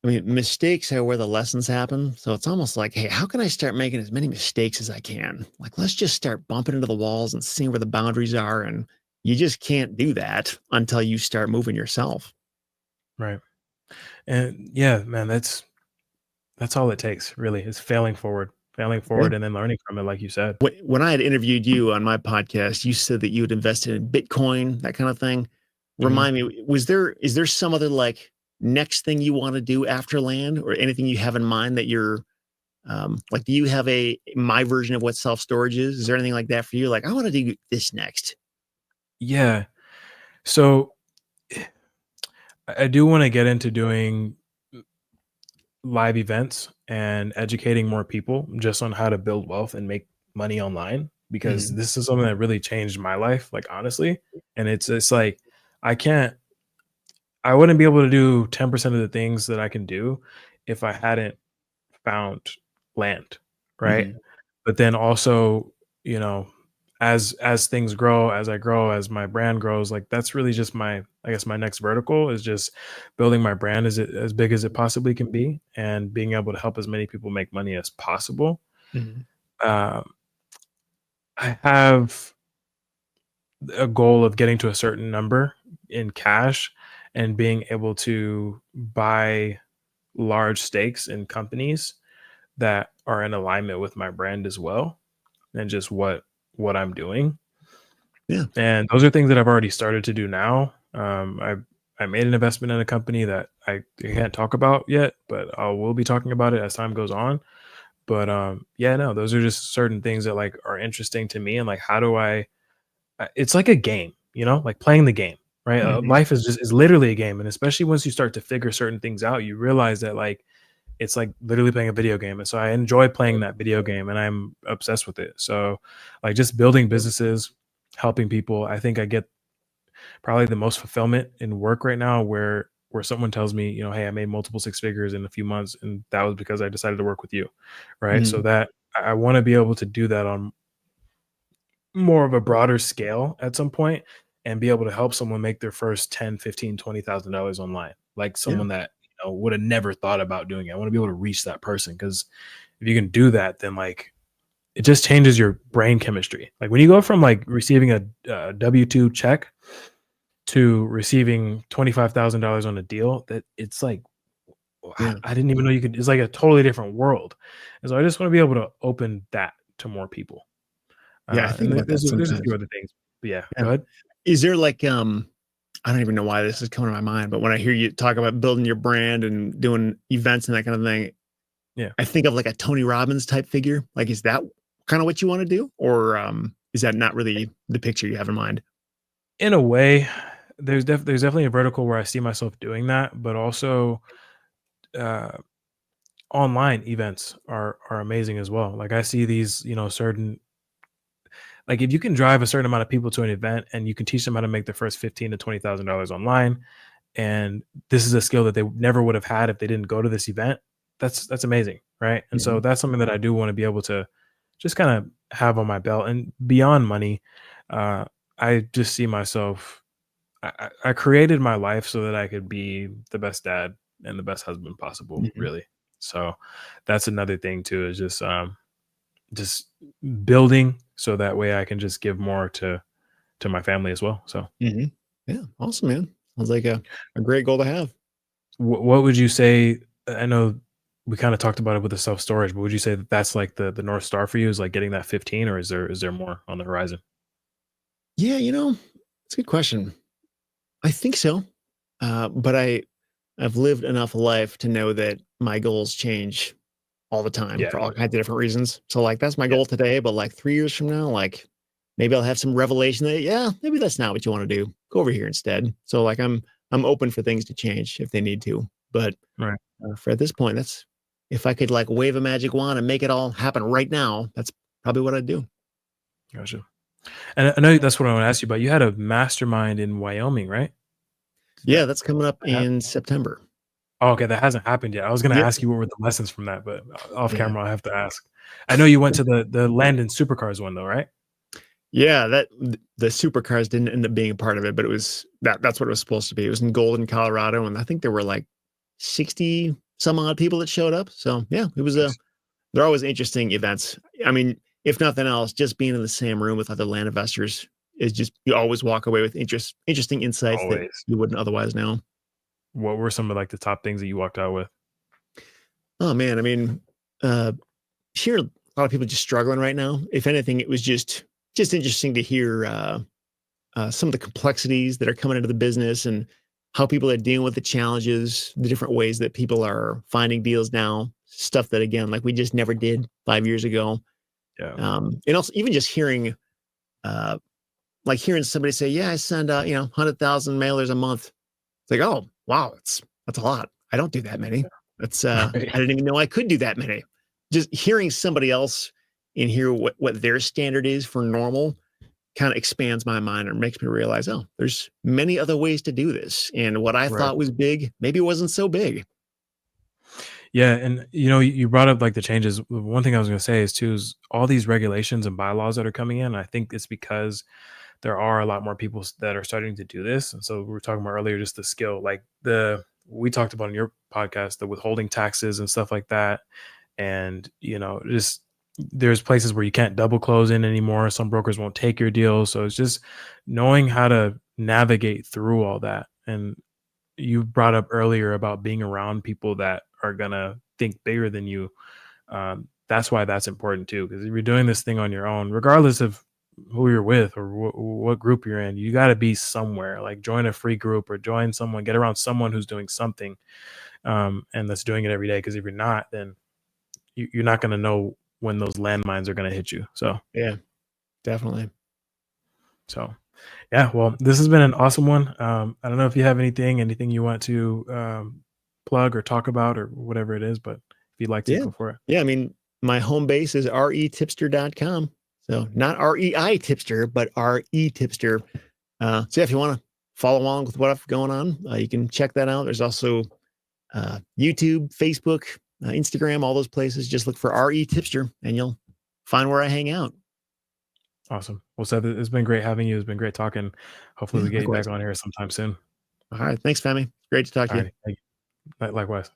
I mean, mistakes are where the lessons happen. So it's almost like, hey, how can I start making as many mistakes as I can? Like, let's just start bumping into the walls and seeing where the boundaries are. And you just can't do that until you start moving yourself. Right. And yeah, man, that's all it takes, really, is failing Yeah. forward and then learning from it, like you said. When I had interviewed you on my podcast, you said that you had invested in Bitcoin, that kind of thing. Mhm. Remind me, is there some other like next thing you want to do after land, or anything you have in mind that you're like, do you have my version of what self storage is? Is there anything like that for you? Like, I want to do this next. Yeah. So I do wanna get into doing live events and educating more people just on how to build wealth and make money online, because Mhm. this is something that really changed my life, like, honestly. And it's like I can't I wouldn't be able to do 10% of the things that I can do if I hadn't found land, right? Mhm. But then also, you know, as things grow, as I grow, as my brand grows, like that's really just my, I guess, my next vertical is just building my brand as big as it possibly can be, and being able to help as many people make money as possible. Mhm. Um, I have a goal of getting to a certain number in cash and being able to buy large stakes in companies that are in alignment with my brand as well, and just what I'm doing. Yeah. And those are things that I've already started to do now. I made an investment in a company that I can't talk about yet, but I will be talking about it as time goes on. But yeah, no, those are just certain things that like are interesting to me, and like how do it's like a game, like playing the game, right? Mhm. Life is literally a game, and especially once you start to figure certain things out, you realize that like it's like literally playing a video game. And so I enjoy playing that video game, and I'm obsessed with it. So like just building businesses, helping people, I think I get probably the most fulfillment in work right now, where someone tells me, hey, I made multiple six figures in a few months, and that was because I decided to work with you. Right. So Mhm. that I want to be able to do that on more of a broader scale at some point, and be able to help someone make their first 10, 15, $20,000 online. Like Yeah. someone that, would have never thought about doing it. I want to be able to reach that person, because if you can do that, then like it just changes your brain chemistry. Like when you go from like receiving a W-2 check to receiving $25,000 on a deal, that it's like, Yeah. I didn't even know you could, it's like a totally different world. And so I just want to be able to open that to more people. Yeah. I think about that There's a sometimes. few other things. But yeah, Yeah. go ahead. Is there like I don't even know why this is coming to my mind, but when I hear you talk about building your brand and doing events and that kind of thing, Yeah. I think of like a Tony Robbins type figure. Like, is that kind of what you want to do, or is that not really the picture you have in mind? In a way, there's definitely a vertical where I see myself doing that, but also, uh, online events are amazing as well. Like, I see these, certain like, if you can drive a certain amount of people to an event and you can teach them how to make their first 15 to $20,000 online, and this is a skill that they never would have had if they didn't go to this event, that's amazing, right? And so Mhm, that's something that I do wanna be able to just kinda have on my belt. And beyond money, uh, I just see myself I created my life so that I could be the best dad and the best husband possible, mhm, really. So, that's another thing too, is just building so that way I can just give more to my family as well. So, mhm. Yeah, awesome, man. Sounds like a great goal to have. what would you say? I know we kind of talked about it with the self storage, but would you say that that's like the north star for you, is like getting that 15, or is there more on the horizon? Yeah, it's a good question. I think so. But I've lived enough life to know that my goals change all the time Yeah, for all kinds of different reasons. So like that's my yeah, goal today, but like 3 years from now, like maybe I'll have some revelation that yeah, maybe that's not what you want to do. Go over here instead. So like I'm open for things to change if they need to. But right, for at this point, that's if I could like wave a magic wand and make it all happen right now, that's probably what I'd do. gotcha. And I know that's what I want to ask you about. You had a mastermind in Wyoming, right? Did Yeah, that that's coming up happen? in September. Oh, okay, that hasn't happened yet. I was gonna Yep. ask you what were the lessons from that, but off Yeah. camera, I have to ask. I know you went to the land and supercars one though, right? Yeah, the supercars didn't end up being a part of it, but it was that's what it was supposed to be. It was in Golden, Colorado, and I think there were like 60 some odd people that showed up. So yeah, it was a Nice. they're always interesting events. I mean, if nothing else, just being in the same room with other land investors is just you always walk away with interesting insights that Always. you wouldn't otherwise know. What were some of like the top things that you walked out with? Oh man, I mean, uh hear a lot of people just struggling right now. If anything, it was just interesting to hear some of the complexities that are coming into the business and how people are dealing with the challenges, the different ways that people are finding deals now, stuff that again, like we just never did 5 years ago. Yeah. And also even just hearing, uh, like hearing somebody say, "Yeah, I send out 100,000 mailers a month." It's like, "Oh, wow, that's a lot. I don't do that many. That's Right. I didn't even know I could do that many." Just hearing somebody else and hear what their standard is for normal kind of expands my mind or makes me realize, oh, there's many other ways to do this. And what I Right. thought was big, maybe it wasn't so big. Yeah, and you brought up like the changes. One thing I was going to say is too is all these regulations and bylaws that are coming in. I think it's because there are a lot more people that are starting to do this. And so we were talking about earlier, just the skill, like the we talked about in your podcast, the withholding taxes and stuff like that. And just there's places where you can't double close in anymore. Some brokers won't take your deals. So it's just knowing how to navigate through all that. And you brought up earlier about being around people that are gonna think bigger than you. That's why that's important too. Because if you're doing this thing on your own, regardless of who you're with or what group you're in, you got to be somewhere. Like join a free group or join someone, get around someone who's doing something, and that's doing it every day. Because if you're not, then you're not gonna know when those landmines are gonna hit you. Yeah, definitely. So yeah. Well, this has been an awesome one. I don't know if you have anything you want to plug or talk about or whatever it is, but if you'd like to, Yeah. go for it. Yeah. I mean, my home base is retipster.com. So not REI tipster, but RE tipster. So yeah, if you want to follow along with what I've going on, you can check that out. There's also YouTube, Facebook, Instagram, all those places. Just look for RE tipster and you'll find where I hang out. Awesome. Well, Seth, it's been great having you. It's been great talking. Hopefully, Yeah, we get you back likewise. on here sometime soon. All right. Thanks, Femi. Great to talk All to you. right. Thank you. Likewise.